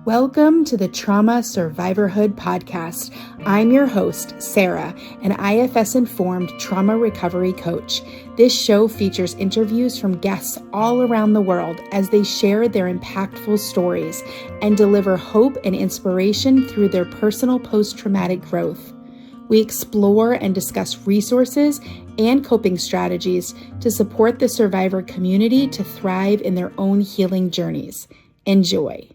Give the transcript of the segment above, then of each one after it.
Welcome to the Trauma Survivorhood podcast. I'm your host, Sarah, an IFS-informed trauma recovery coach. This show features interviews from guests all around the world as they share their impactful stories and deliver hope and inspiration through their personal post-traumatic growth. We explore and discuss resources and coping strategies to support the survivor community to thrive in their own healing journeys. Enjoy.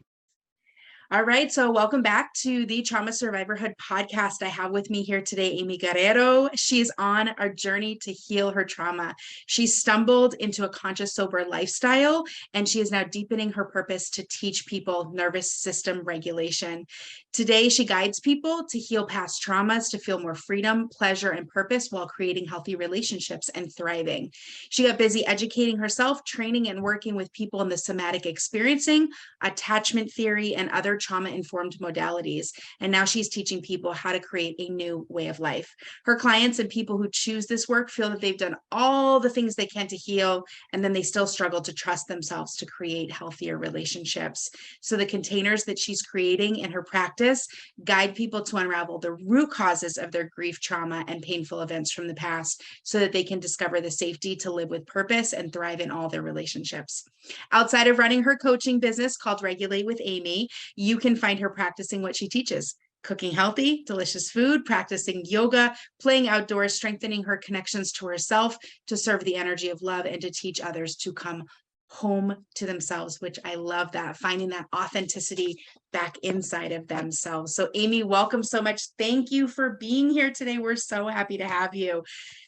All right, so welcome back to the Trauma Survivorhood podcast. I have with me here today Amy Guerrero. She is on a journey to heal her trauma. She stumbled into a conscious, sober lifestyle, and she is now deepening her purpose to teach people nervous system regulation. Today, she guides people to heal past traumas, to feel more freedom, pleasure, and purpose while creating healthy relationships and thriving. She got busy educating herself, training and working with people in the somatic experiencing, attachment theory, and other trauma-informed modalities. And now she's teaching people how to create a new way of life. Her clients and people who choose this work feel that they've done all the things they can to heal, and then they still struggle to trust themselves to create healthier relationships. So the containers that she's creating in her practice guide people to unravel the root causes of their grief, trauma, and painful events from the past so that they can discover the safety to live with purpose and thrive in all their relationships. Outside of running her coaching business called Regulate with Amy, you can find her practicing what she teaches: cooking healthy, delicious food, practicing yoga, playing outdoors, strengthening her connections to herself to serve the energy of love and to teach others to come home to themselves, which I love that, finding that authenticity back inside of themselves. So Amy, welcome so much. Thank you for being here today. We're so happy to have you.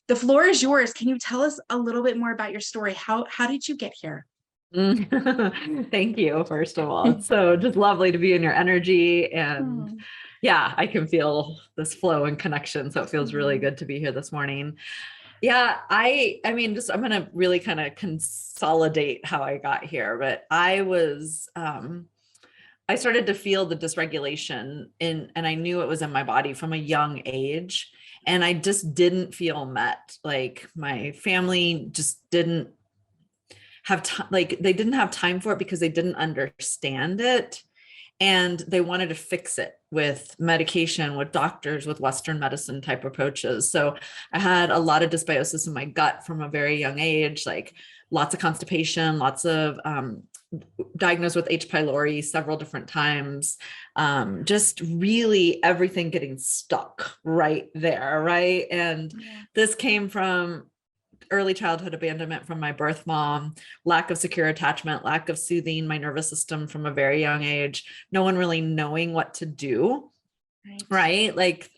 The floor is yours. Can you tell us a little bit more about your story? How did you get here? Thank you, first of all. It's so just lovely to be in your energy, and yeah, I can feel this flow and connection. So it feels really good to be here this morning. Yeah, I mean, I'm going to really kind of consolidate how I got here, but I started to feel the dysregulation and I knew it was in my body from a young age, and I just didn't feel met. Like my family just didn't have time, like they didn't have time for it because they didn't understand it. And they wanted to fix it with medication, with doctors, with Western medicine type approaches. So I had a lot of dysbiosis in my gut from a very young age, like lots of constipation, lots of diagnosed with H. pylori several different times, just really everything getting stuck right there, right? And this came from early childhood abandonment from my birth mom, lack of secure attachment, lack of soothing my nervous system from a very young age, no one really knowing what to do. Right. Like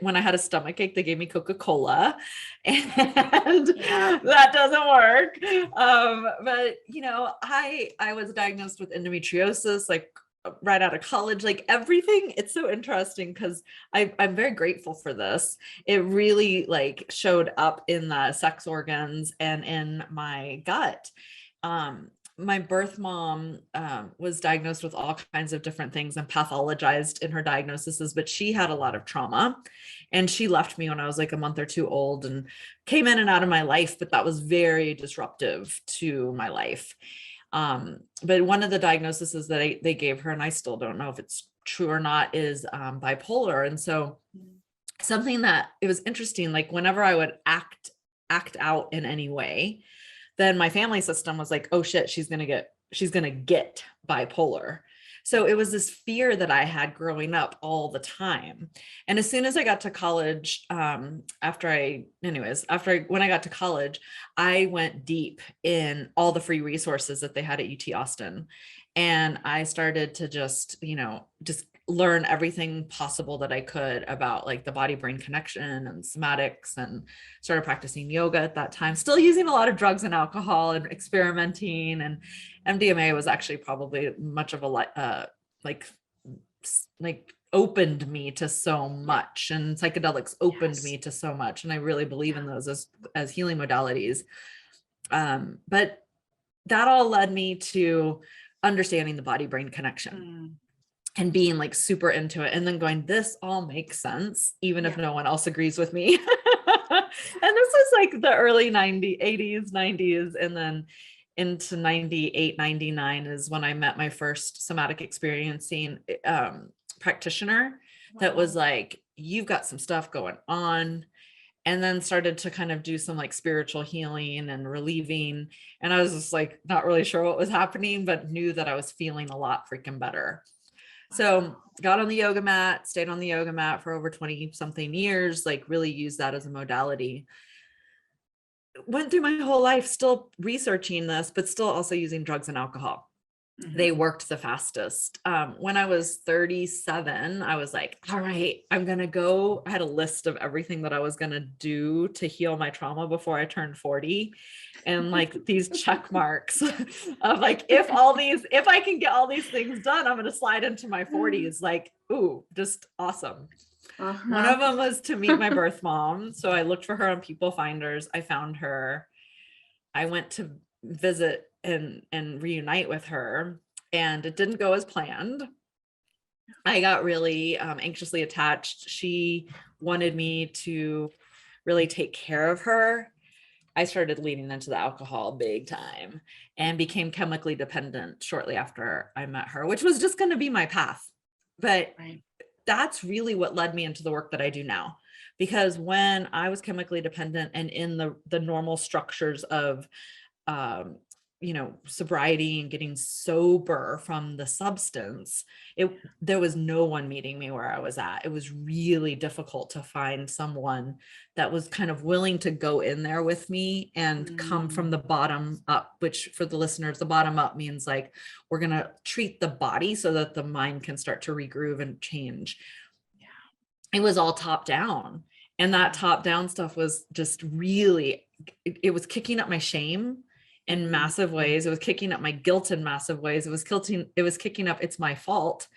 when I had a stomach ache, they gave me Coca-Cola, and that doesn't work. But I was diagnosed with endometriosis, like right out of college, like everything. It's so interesting because I'm very grateful for this. It really like showed up in the sex organs and in my gut. My birth mom was diagnosed with all kinds of different things and pathologized in her diagnoses, but she had a lot of trauma, and she left me when I was like a month or two old and came in and out of my life, but that was very disruptive to my life. But one of the diagnoses that they gave her, and I still don't know if it's true or not, is bipolar. And so something that it was interesting, like whenever I would act out in any way, then my family system was like, oh shit, she's going to get bipolar. So it was this fear that I had growing up all the time. And as soon as I got to college, when I got to college, I went deep in all the free resources that they had at UT Austin. And I started to just learn everything possible that I could about like the body brain connection and somatics, and started practicing yoga at that time, still using a lot of drugs and alcohol and experimenting. And MDMA was actually probably much of a like opened me to so much, and psychedelics opened me to so much. And I really believe in those as healing modalities. But that all led me to understanding the body brain connection. And being like super into it, and then going, this all makes sense, even if no one else agrees with me. And this was like the early 80s, 90s. And then into 98, 99 is when I met my first somatic experiencing practitioner that was like, you've got some stuff going on. And then started to kind of do some like spiritual healing and relieving. And I was just like, not really sure what was happening, but knew that I was feeling a lot freaking better. So got on the yoga mat, stayed on the yoga mat for over 20 something years, like really used that as a modality. Went through my whole life still researching this, but still also using drugs and alcohol. They worked the fastest. When I was 37, I was like, all right, I'm going to go. I had a list of everything that I was going to do to heal my trauma before I turned 40. And like these check marks of like, if I can get all these things done, I'm going to slide into my 40s. Like, ooh, just awesome. One of them was to meet my birth mom. So I looked for her on People Finders. I found her. I went to visit and reunite with her, and it didn't go as planned. I got really anxiously attached. She wanted me to really take care of her. I started leaning into the alcohol big time and became chemically dependent shortly after I met her, which was just going to be my path. But that's really what led me into the work that I do now. Because when I was chemically dependent and in the normal structures of sobriety and getting sober from the substance, there was no one meeting me where I was at. It was really difficult to find someone that was kind of willing to go in there with me and come from the bottom up, which for the listeners, the bottom up means like, we're going to treat the body so that the mind can start to regroove and change. It was all top down. And that top down stuff was just really, it was kicking up my shame in massive ways. It was kicking up my guilt in massive ways. It was kicking up, it's my fault.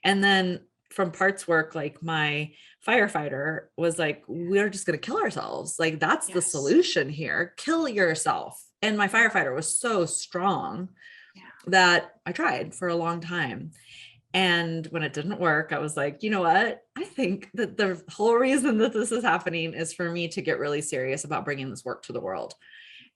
And then from parts work, like my firefighter was like, we're just going to kill ourselves. Like, that's the solution here. Kill yourself. And my firefighter was so strong that I tried for a long time. And when it didn't work, I was like, you know what? I think that the whole reason that this is happening is for me to get really serious about bringing this work to the world.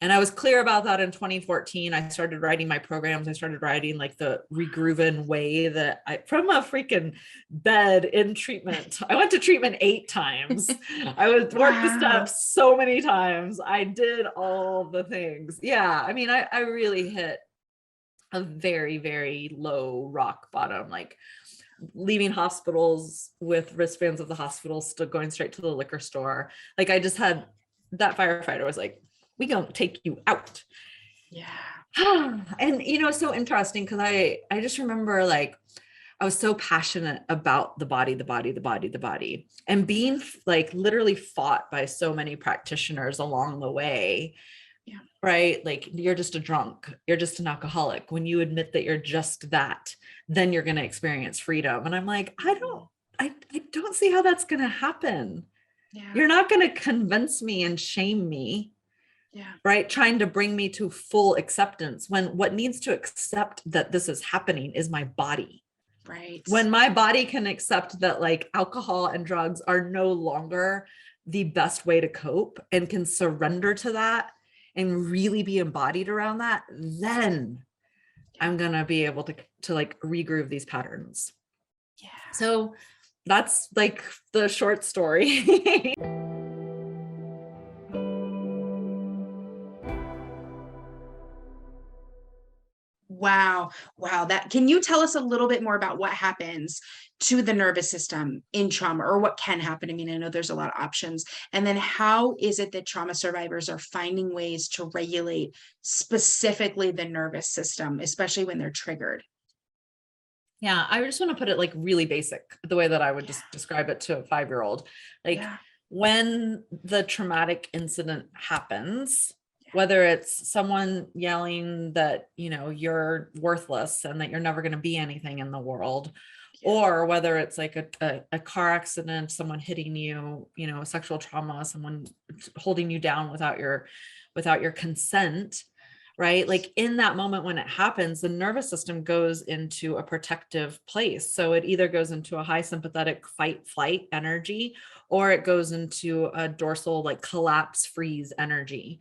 And I was clear about that in 2014. I started writing my programs. I started writing like the regrooving way that from a freaking bed in treatment. I went to treatment 8 times. I would work the steps so many times. I did all the things. Yeah. I mean, I really hit a very, very low rock bottom, like leaving hospitals with wristbands of the hospital, still going straight to the liquor store. Like, I just had that firefighter was like, we gonna take you out. And so interesting, because I just remember, like, I was so passionate about the body and being like literally fought by so many practitioners along the way. Right? Like, you're just a drunk, you're just an alcoholic. When you admit that you're just that, then you're going to experience freedom. And I'm like, I don't see how that's going to happen. You're not going to convince me and shame me. Right. Trying to bring me to full acceptance, when what needs to accept that this is happening is my body. Right. When my body can accept that, like, alcohol and drugs are no longer the best way to cope and can surrender to that and really be embodied around that, then I'm going to be able to like regroove these patterns. So that's like the short story. Wow. Can you tell us a little bit more about what happens to the nervous system in trauma, or what can happen? I mean, I know there's a lot of options. And then how is it that trauma survivors are finding ways to regulate specifically the nervous system, especially when they're triggered? Yeah, I just want to put it like really basic, the way that I would just describe it to a 5-year-old. Like, when the traumatic incident happens, whether it's someone yelling that, you're worthless and that you're never going to be anything in the world, or whether it's like a car accident, someone hitting you, sexual trauma, someone holding you down without your consent, right? Like, in that moment when it happens, the nervous system goes into a protective place. So it either goes into a high sympathetic fight flight energy, or it goes into a dorsal like collapse freeze energy.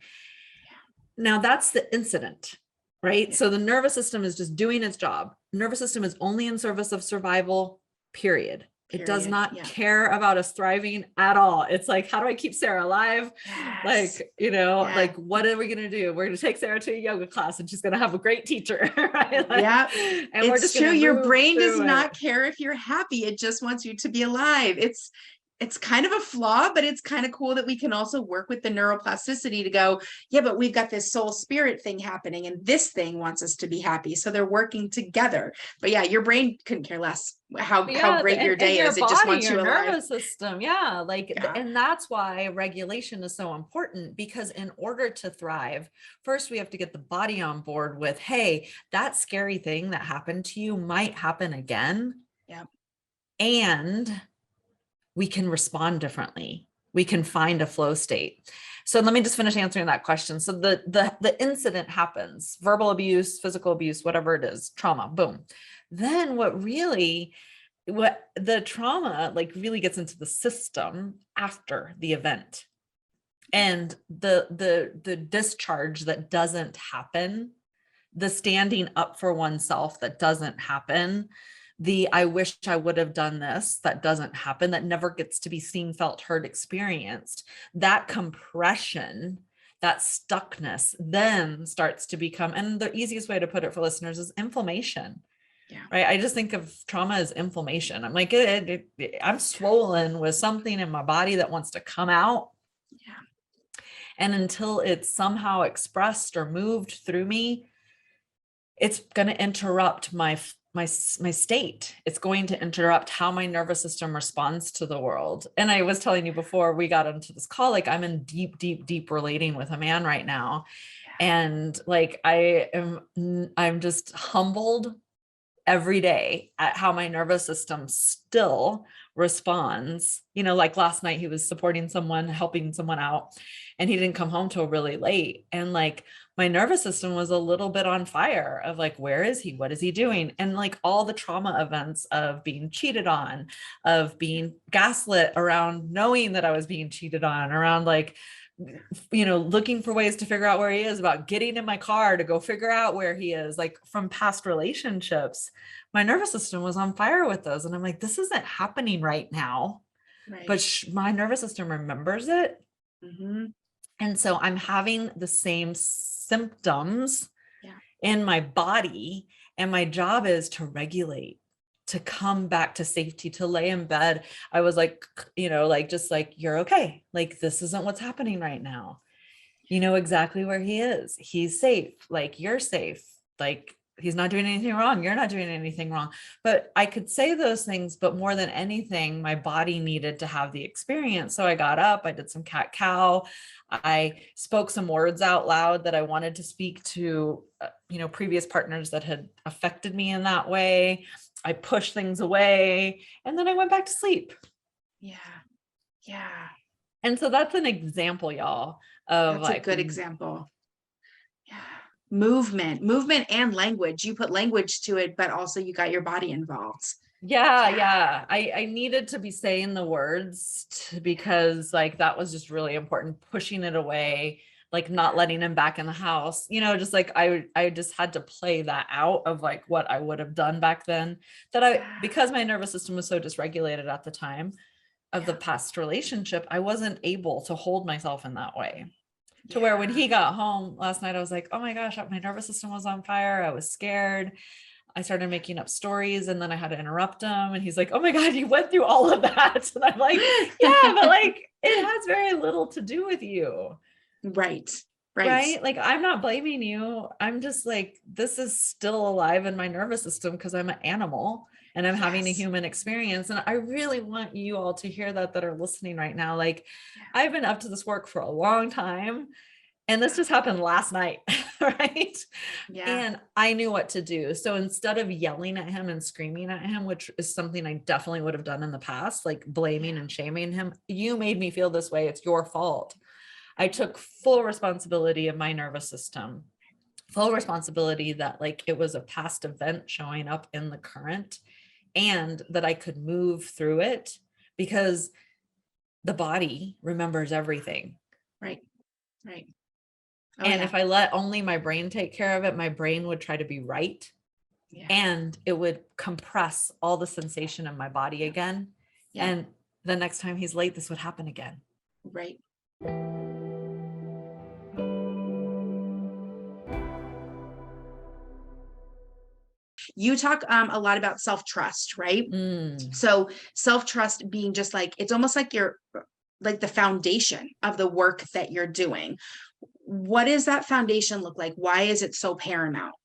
Now that's the incident. right? Yeah. So the nervous system is just doing its job. Nervous system is only in service of survival, period. It does not Yeah. care about us thriving at all. It's like, how do I keep Sarah alive? Yes. Like, Yeah. like, what are we going to do? We're going to take Sarah to a yoga class and she's going to have a great teacher, right? Like, Yeah. and we're just true. Your brain does not care if you're happy. It just wants you to be alive. It's kind of a flaw, but it's kind of cool that we can also work with the neuroplasticity to go, yeah, but we've got this soul spirit thing happening and this thing wants us to be happy. So they're working together. But yeah, your brain couldn't care less how great your day is. It just wants you alive. Your nervous system. Yeah. Like, and that's why regulation is so important, because in order to thrive, first we have to get the body on board with, hey, that scary thing that happened to you might happen again. Yeah. And we can respond differently. We can find a flow state. So let me just finish answering that question. So the incident happens, verbal abuse, physical abuse, whatever it is, trauma, boom. Then what the trauma like really gets into the system after the event. And the discharge that doesn't happen, the standing up for oneself that doesn't happen, the I wish I would have done this that doesn't happen, that never gets to be seen, felt, heard, experienced, that compression, that stuckness then starts to become, and the easiest way to put it for listeners is inflammation. Yeah. Right. I just think of trauma as inflammation. I'm like, I'm swollen with something in my body that wants to come out. Yeah. And until it's somehow expressed or moved through me, it's going to interrupt my state. It's going to interrupt how my nervous system responds to the world. And I was telling you before we got into this call, like I'm in deep relating with a man right now. And like, I'm just humbled every day at how my nervous system still responds. Like last night he was supporting someone, helping someone out, and he didn't come home till really late. And like my nervous system was a little bit on fire of like, where is he? What is he doing? And like all the trauma events of being cheated on, of being gaslit around knowing that I was being cheated on, around like, looking for ways to figure out where he is, about getting in my car to go figure out where he is, like from past relationships, my nervous system was on fire with those. And I'm like, this isn't happening right now, right. But my nervous system remembers it. Mm-hmm. And so I'm having the same symptoms in my body, and my job is to regulate, to come back to safety, to lay in bed. I was like, just like, you're okay. Like, this isn't what's happening right now. You know exactly where he is. He's safe. Like, you're safe. Like, he's not doing anything wrong. You're not doing anything wrong. But I could say those things, but more than anything, my body needed to have the experience. So I got up, I did some cat cow. I spoke some words out loud that I wanted to speak to, previous partners that had affected me in that way. I pushed things away, and then I went back to sleep. Yeah. Yeah. And so that's an example, y'all, of that's like a good example. Yeah. Movement and language. You put language to it, but also you got your body involved. Yeah. I needed to be saying the words because like, that was just really important, pushing it away, like not letting him back in the house, just like, I just had to play that out of like what I would have done back then, because my nervous system was so dysregulated at the time of the past relationship, I wasn't able to hold myself in that way. To where when he got home last night, I was like, oh my gosh, my nervous system was on fire. I was scared. I started making up stories, and then I had to interrupt him. And he's like, oh my God, you went through all of that. And I'm like, yeah, but like, it has very little to do with you. Right. Like, I'm not blaming you. I'm just like, this is still alive in my nervous system because I'm an animal and I'm having a human experience. And I really want you all to hear that are listening right now. Like, I've been up to this work for a long time, and this just happened last night. Right. Yeah. And I knew what to do. So instead of yelling at him and screaming at him, which is something I definitely would have done in the past, like blaming and shaming him, you made me feel this way. It's your fault. I took full responsibility of my nervous system, full responsibility that like it was a past event showing up in the current, and that I could move through it because the body remembers everything. Right. Oh, And yeah. if I let only my brain take care of it, my brain would try to be right. Yeah. And it would compress all the sensation in my body again. Yeah. And the next time he's late, this would happen again. Right. You talk a lot about self-trust, right? So self-trust being just like, it's almost like you're like the foundation of the work that you're doing. What does that foundation look like? Why is it so paramount?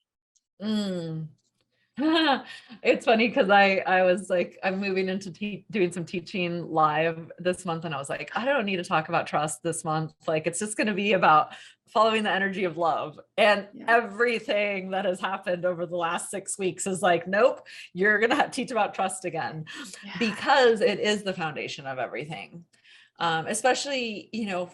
It's funny because I was like, I'm moving into doing some teaching live this month, and I was like, I don't need to talk about trust this month. Like, it's just going to be about following the energy of love. And everything that has happened over the last 6 weeks is like, nope, you're going to teach about trust again, because it is the foundation of everything. Especially, you know,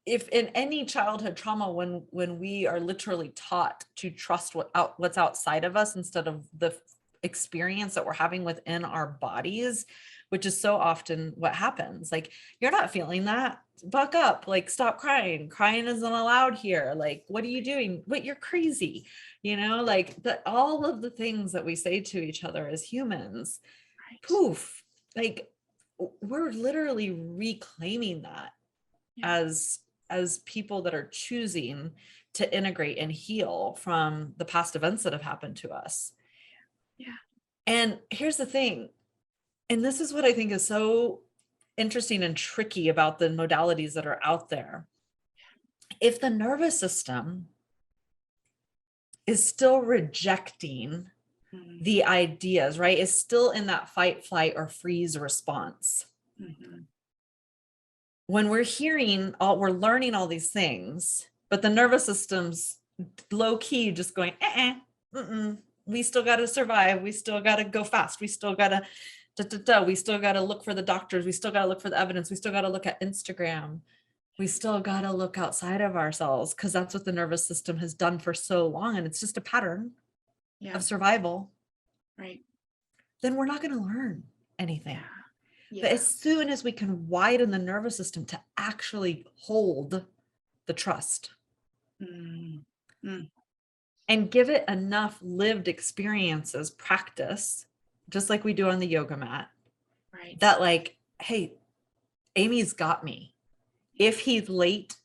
if in any childhood trauma, when we are literally taught to trust what's outside of us instead of the experience that we're having within our bodies, which is so often what happens. Like, you're not feeling that, buck up, like, stop crying isn't allowed here, like, what are you doing, what, you're crazy, you know, like that, all of the things that we say to each other as humans, poof, like, we're literally reclaiming that as people that are choosing to integrate and heal from the past events that have happened to us. Yeah. And here's the thing, and this is what I think is so interesting and tricky about the modalities that are out there. If the nervous system is still rejecting the ideas, right, is still in that fight, flight, or freeze response. When we're we're learning all these things, but the nervous system's low key just going, we still got to survive. We still got to go fast. We still got to, we still got to look for the doctors. We still got to look for the evidence. We still got to look at Instagram. We still got to look outside of ourselves, because that's what the nervous system has done for so long. And it's just a pattern of survival. Right. Then we're not going to learn anything. But as soon as we can widen the nervous system to actually hold the trust and give it enough lived experiences, practice, just like we do on the yoga mat, that like, hey, Amy's got me. If he's late,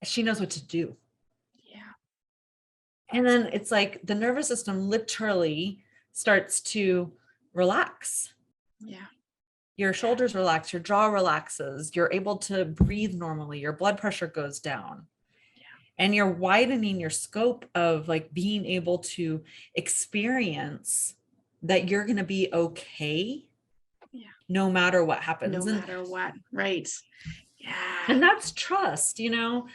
she knows what to do. And then it's like the nervous system literally starts to relax. Your shoulders relax, your jaw relaxes, you're able to breathe normally, your blood pressure goes down. And you're widening your scope of like being able to experience that you're going to be okay no matter what happens. No matter what. Right. Yeah. And that's trust, you know.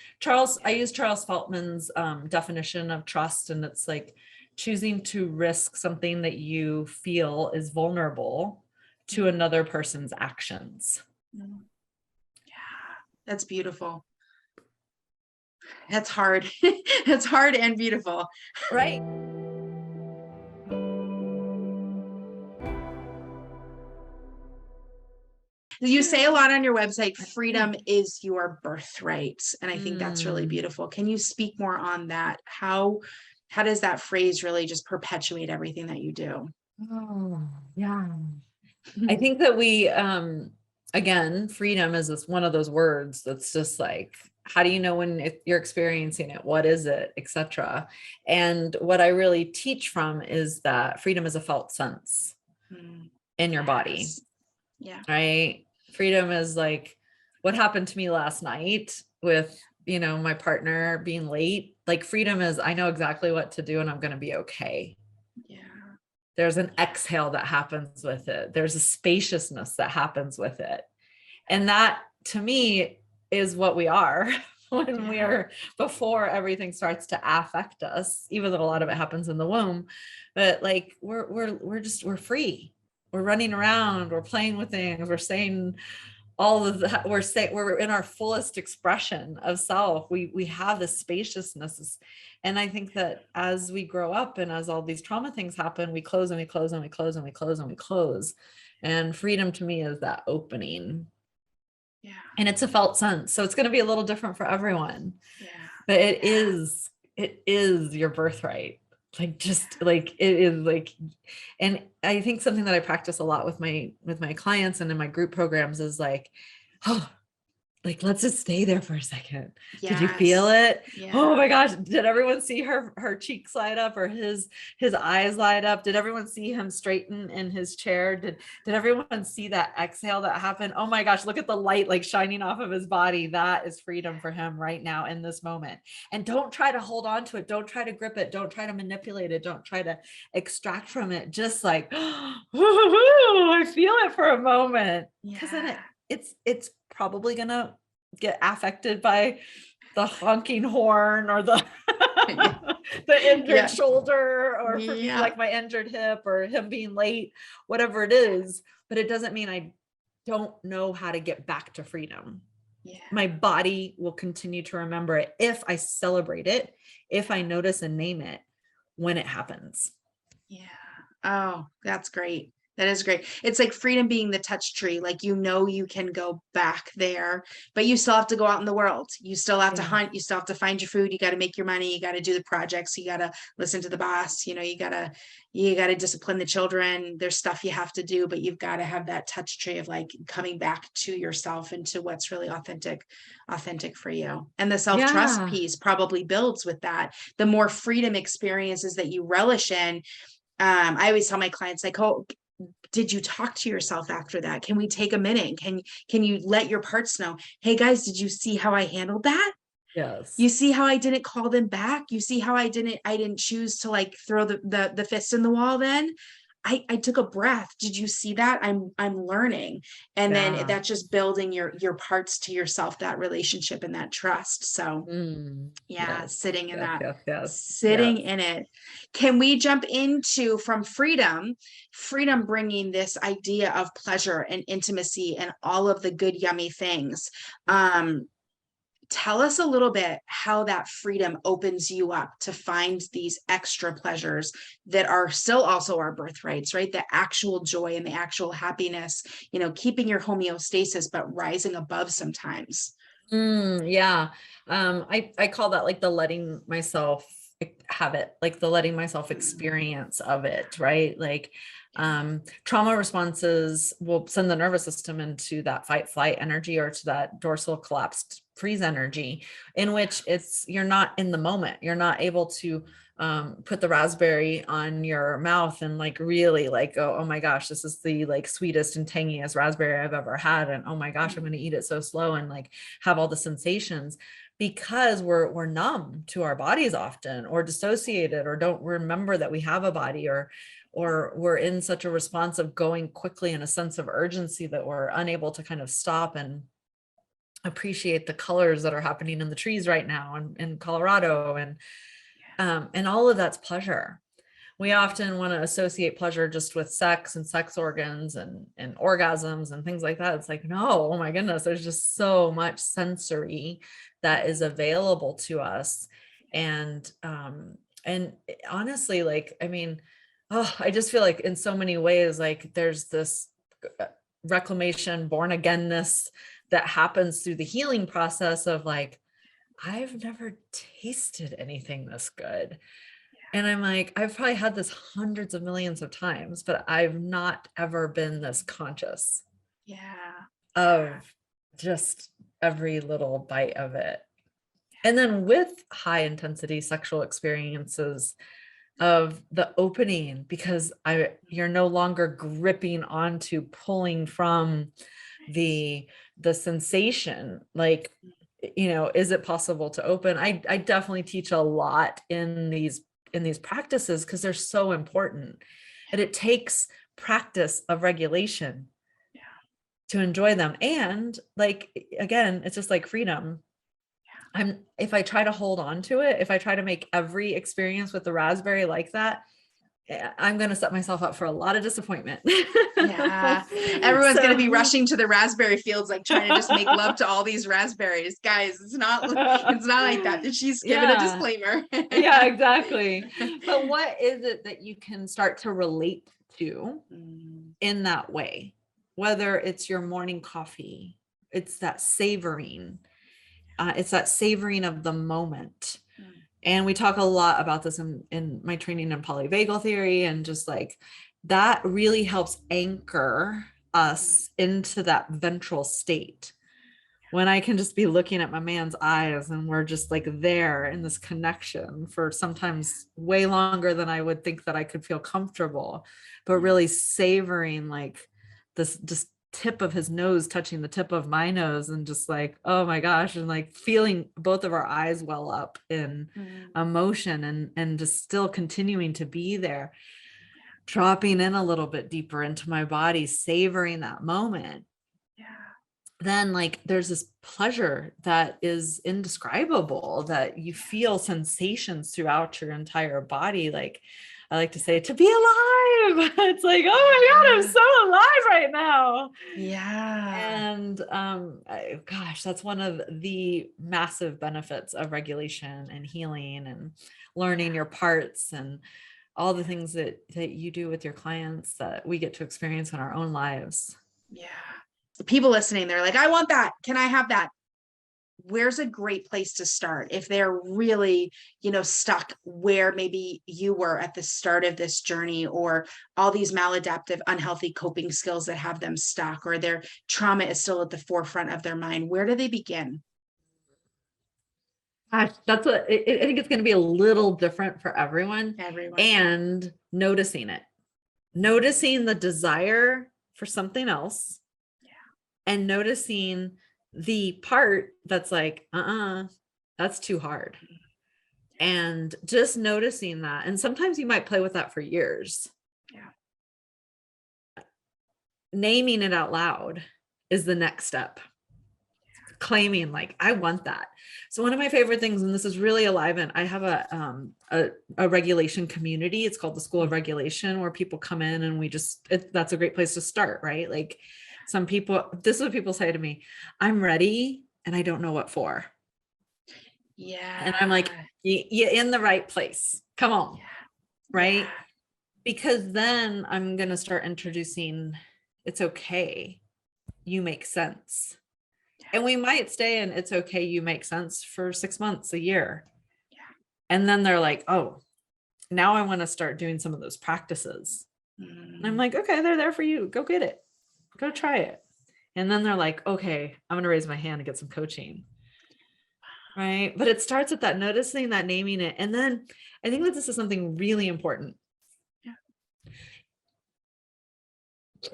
I use Charles Feltman's definition of trust, and it's like choosing to risk something that you feel is vulnerable to another person's actions. Yeah, that's beautiful. That's hard. That's hard and beautiful. Right. You say a lot on your website, freedom is your birthright. And I think that's really beautiful. Can you speak more on that? How does that phrase really just perpetuate everything that you do? Oh, yeah. I think that we, again, freedom is one of those words that's just like, how do you know when you're experiencing it? What is it, etc. And what I really teach from is that freedom is a felt sense in your body. Yeah. Right. Freedom is like what happened to me last night with, you know, my partner being late. Like, freedom is, I know exactly what to do and I'm going to be okay. Yeah. There's an exhale that happens with it. There's a spaciousness that happens with it. And that, to me, is what we are when we are, before everything starts to affect us, even though a lot of it happens in the womb. But like, we're free. We're running around, we're playing with things, we're saying all of that, we're in our fullest expression of self. We have this spaciousness. And I think that as we grow up and as all these trauma things happen, we close and we close and we close and we close and we close. And freedom to me is that opening. And it's a felt sense. So it's going to be a little different for everyone. Yeah. But it is your birthright. Like, just like, it is like, and I think something that I practice a lot with my clients and in my group programs is like, oh, like, let's just stay there for a second. Did you feel it? Yeah. Oh my gosh. Did everyone see her cheeks light up or his eyes light up? Did everyone see him straighten in his chair? Did everyone see that exhale that happened? Oh my gosh, look at the light like shining off of his body. That is freedom for him right now in this moment. And don't try to hold on to it. Don't try to grip it. Don't try to manipulate it. Don't try to extract from it. Just like, I feel it for a moment. Because then it's probably gonna get affected by the honking horn or the the injured shoulder, or for me, like my injured hip, or him being late, whatever it is. But it doesn't mean I don't know how to get back to freedom. My body will continue to remember it if I celebrate it, if I notice and name it when it happens. Oh, that's great. That is great. It's like freedom being the touch tree. Like, you can go back there, but you still have to go out in the world. You still have to hunt. You still have to find your food. You got to make your money. You got to do the projects. You got to listen to the boss. You got to discipline the children. There's stuff you have to do, but you've got to have that touch tree of like coming back to yourself and to what's really authentic for you. And the self-trust piece probably builds with that. The more freedom experiences that you relish in. I always tell my clients, like, oh, did you talk to yourself after that? Can we take a minute? Can you let your parts know, hey guys, did you see how I handled that? Yes. You see how I didn't call them back? You see how I didn't choose to like throw the fist in the wall then? I took a breath. Did you see that? I'm learning. And then that's just building your parts to yourself, that relationship and that trust. So sitting in in it. Can we jump into from freedom bringing this idea of pleasure and intimacy and all of the good, yummy things? Tell us a little bit how that freedom opens you up to find these extra pleasures that are still also our birthrights, right? The actual joy and the actual happiness, keeping your homeostasis, but rising above sometimes. I call that like the letting myself have it, like the letting myself experience of it, right? Like trauma responses will send the nervous system into that fight flight energy, or to that dorsal collapsed freeze energy, in which you're not in the moment. You're not able to put the raspberry on your mouth and like really like go, oh my gosh, this is the like sweetest and tangiest raspberry I've ever had, and oh my gosh, I'm going to eat it so slow and like have all the sensations, because we're numb to our bodies often, or dissociated, or don't remember that we have a body, or we're in such a response of going quickly in a sense of urgency that we're unable to kind of stop and appreciate the colors that are happening in the trees right now in Colorado. And all of that's pleasure. We often want to associate pleasure just with sex and sex organs and orgasms and things like that. It's like, no, oh my goodness, there's just so much sensory that is available to us. And honestly, like, I mean, I just feel like in so many ways, like there's this reclamation, born againness that happens through the healing process of like, I've never tasted anything this good. And I'm like, I've probably had this hundreds of millions of times, but I've not ever been this conscious of just every little bite of it. And then with high intensity sexual experiences of the opening, because you're no longer gripping onto, pulling from the sensation, like, is it possible to open? I definitely teach a lot in these practices because they're so important, and it takes practice of regulation to enjoy them. And like, again, it's just like freedom. If I try to hold on to it, if I try to make every experience with the raspberry like that, I'm going to set myself up for a lot of disappointment. Everyone's going to be rushing to the raspberry fields, like trying to just make love to all these raspberries. Guys, it's not like that. She's given a disclaimer. Exactly. But what is it that you can start to relate to in that way? Whether it's your morning coffee, it's that savoring. It's that savoring of the moment. And we talk a lot about this in my training in polyvagal theory, and just like that really helps anchor us into that ventral state. When I can just be looking at my man's eyes and we're just like there in this connection for sometimes way longer than I would think that I could feel comfortable, but really savoring like this just tip of his nose touching the tip of my nose, and just like, oh my gosh, and like feeling both of our eyes well up in emotion, and just still continuing to be there, dropping in a little bit deeper into my body, savoring that moment. Then like there's this pleasure that is indescribable, that you feel sensations throughout your entire body. Like I like to say, to be alive. It's like, oh my God, I'm so alive right now. Yeah. And gosh, that's one of the massive benefits of regulation and healing and learning your parts and all the things that you do with your clients that we get to experience in our own lives. Yeah. The people listening, they're like, I want that. Can I have that? Where's a great place to start if they're really, stuck where maybe you were at the start of this journey, or all these maladaptive, unhealthy coping skills that have them stuck, or their trauma is still at the forefront of their mind? Where do they begin? Gosh, that's what I think. It's going to be a little different for everyone. And noticing the desire for something else, and noticing the part that's like, that's too hard. And just noticing that. And sometimes you might play with that for years. Naming it out loud is the next step. Claiming like, I want that. So one of my favorite things, and this is really alive, and I have a regulation community. It's called the School of Regulation, where people come in and that's a great place to start, right? Like some people, this is what people say to me: I'm ready and I don't know what for. Yeah. And I'm like, you're in the right place. Come on. Right. Because then I'm going to start introducing, it's okay, you make sense. And we might stay in it's okay, you make sense for 6 months, a year. And then they're like, oh, now I want to start doing some of those practices. And I'm like, okay, they're there for you. Go get it. Go try it. And then they're like, okay, I'm going to raise my hand and get some coaching. Right. But it starts with that noticing, that naming it. And then I think that this is something really important.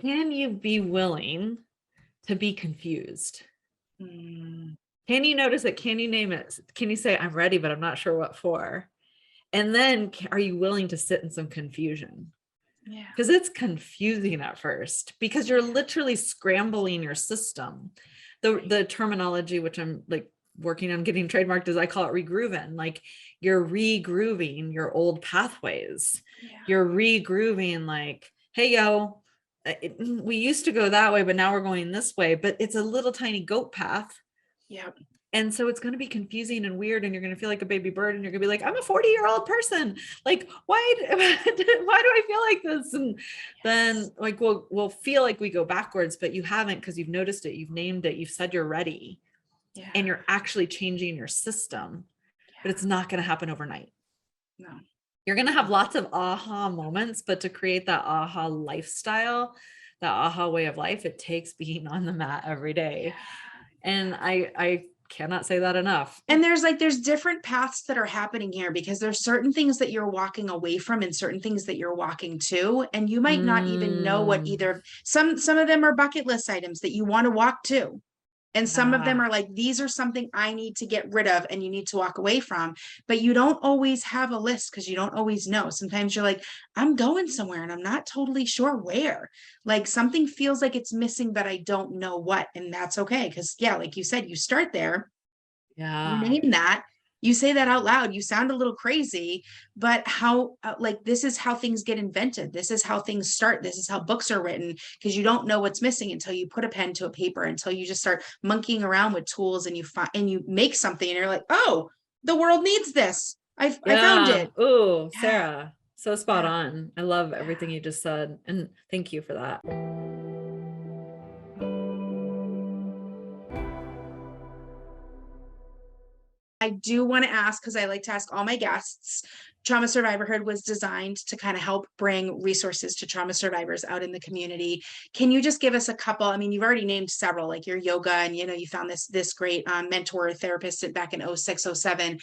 Can you be willing to be confused? Can you notice it? Can you name it? Can you say, I'm ready, but I'm not sure what for? And then are you willing to sit in some confusion? Because it's confusing at first, because you're literally scrambling your system. The terminology, which I'm like working on getting trademarked, is I call it regrooving. Like you're regrooving your old pathways. You're regrooving like, hey, yo, we used to go that way, but now we're going this way, but it's a little tiny goat path. And so it's going to be confusing and weird, and you're going to feel like a baby bird, and you're going to be like, I'm a 40-year-old person. Like, why do I feel like this? And then like, we'll feel like we go backwards, but you haven't, because you've noticed it. You've named it. You've said you're ready, and you're actually changing your system, but it's not going to happen overnight. No. You're going to have lots of aha moments, but to create that aha lifestyle, that aha way of life, it takes being on the mat every day. And I cannot say that enough. And there's different paths that are happening here, because there's certain things that you're walking away from and certain things that you're walking to. And you might not even know what either. Some of them are bucket list items that you want to walk to. And some of them are like, these are something I need to get rid of and you need to walk away from. But you don't always have a list, because you don't always know. Sometimes you're like, I'm going somewhere and I'm not totally sure where. Like something feels like it's missing, but I don't know what. And that's okay. Because like you said, you start there. You name that. You say that out loud. You sound a little crazy, but how, this is how things get invented. This is how things start. This is how books are written, because you don't know what's missing until you put a pen to a paper, until you just start monkeying around with tools and you make something and you're like, oh, the world needs this. I found it. Oh, Sarah, so spot on. I love everything you just said. And thank you for that. I do want to ask, because I like to ask all my guests, Trauma Survivorhood was designed to kind of help bring resources to trauma survivors out in the community. Can you just give us a couple? I mean, you've already named several, like your yoga, and you found this great mentor therapist back in 06, 07.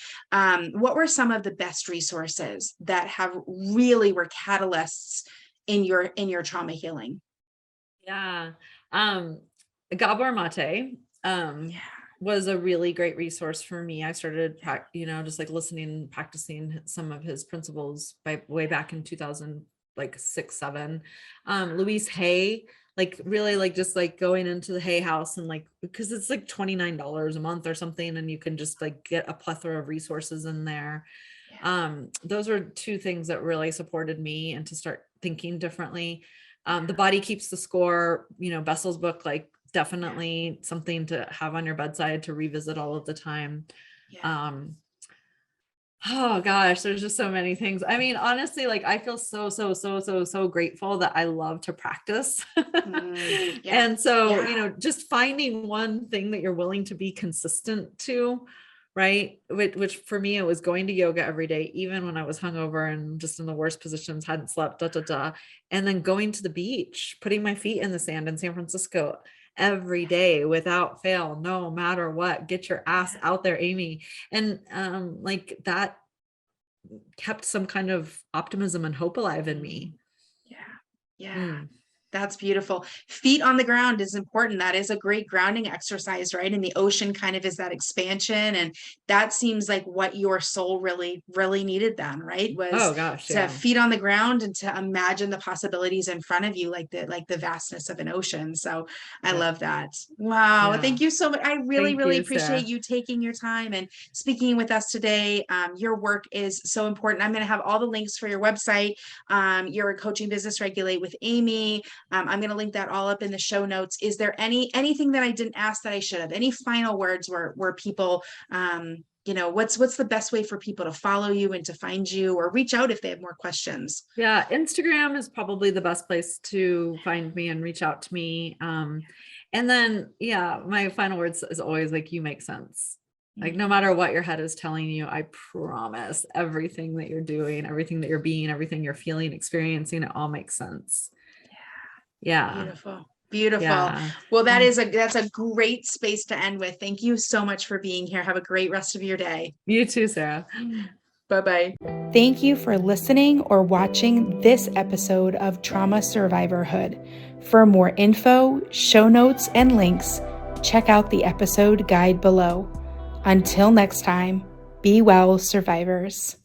What were some of the best resources that have really were catalysts in your trauma healing? Yeah. Gabor Mate. Yeah. Was a really great resource for me. I started, just like listening, practicing some of his principles by way back in 2000, like 6, 7. Louise Hay, like really like just like going into the Hay House and like, because it's like $29 a month or something. And you can just like get a plethora of resources in there. Yeah. Those were 2 things that really supported me and to start thinking differently. The Body Keeps the Score, Bessel's book, like definitely something to have on your bedside to revisit all of the time. Yeah. Oh gosh, there's just so many things. I mean, honestly, like I feel so grateful that I love to practice. Yeah. And so, Yeah. just finding one thing that you're willing to be consistent to, right? Which for me, it was going to yoga every day, even when I was hungover and just in the worst positions, hadn't slept, and then going to the beach, putting my feet in the sand in San Francisco every day without fail, no matter what. Get your ass out there, Amy. And like that kept some kind of optimism and hope alive in me. Yeah. Yeah. That's beautiful. Feet on the ground is important. That is a great grounding exercise, right? And the ocean kind of is that expansion. And that seems like what your soul really, really needed then, right? Was Oh gosh, to yeah. feet on the ground and to imagine the possibilities in front of you, like the vastness of an ocean. So I love that. Wow. Yeah. Thank you so much. I really, Thank really you, appreciate Sarah. you taking your time and speaking with us today. Your work is so important. I'm going to have all the links for your website, your coaching business regulate with Amy. I'm going to link that all up in the show notes. Is there anything that I didn't ask that I should have? Any final words where people, what's the best way for people to follow you and to find you or reach out if they have more questions? Yeah, Instagram is probably the best place to find me and reach out to me. And then, yeah, my final words is always like, you make sense. Like no matter what your head is telling you, I promise everything that you're doing, everything that you're being, everything you're feeling, experiencing, it all makes sense. Yeah. Beautiful. Beautiful. Yeah. Well, that's a great space to end with. Thank you so much for being here. Have a great rest of your day. You too, Sarah. Bye-bye. Thank you for listening or watching this episode of Trauma Survivorhood. For more info, show notes, and links, check out the episode guide below. Until next time, be well, survivors.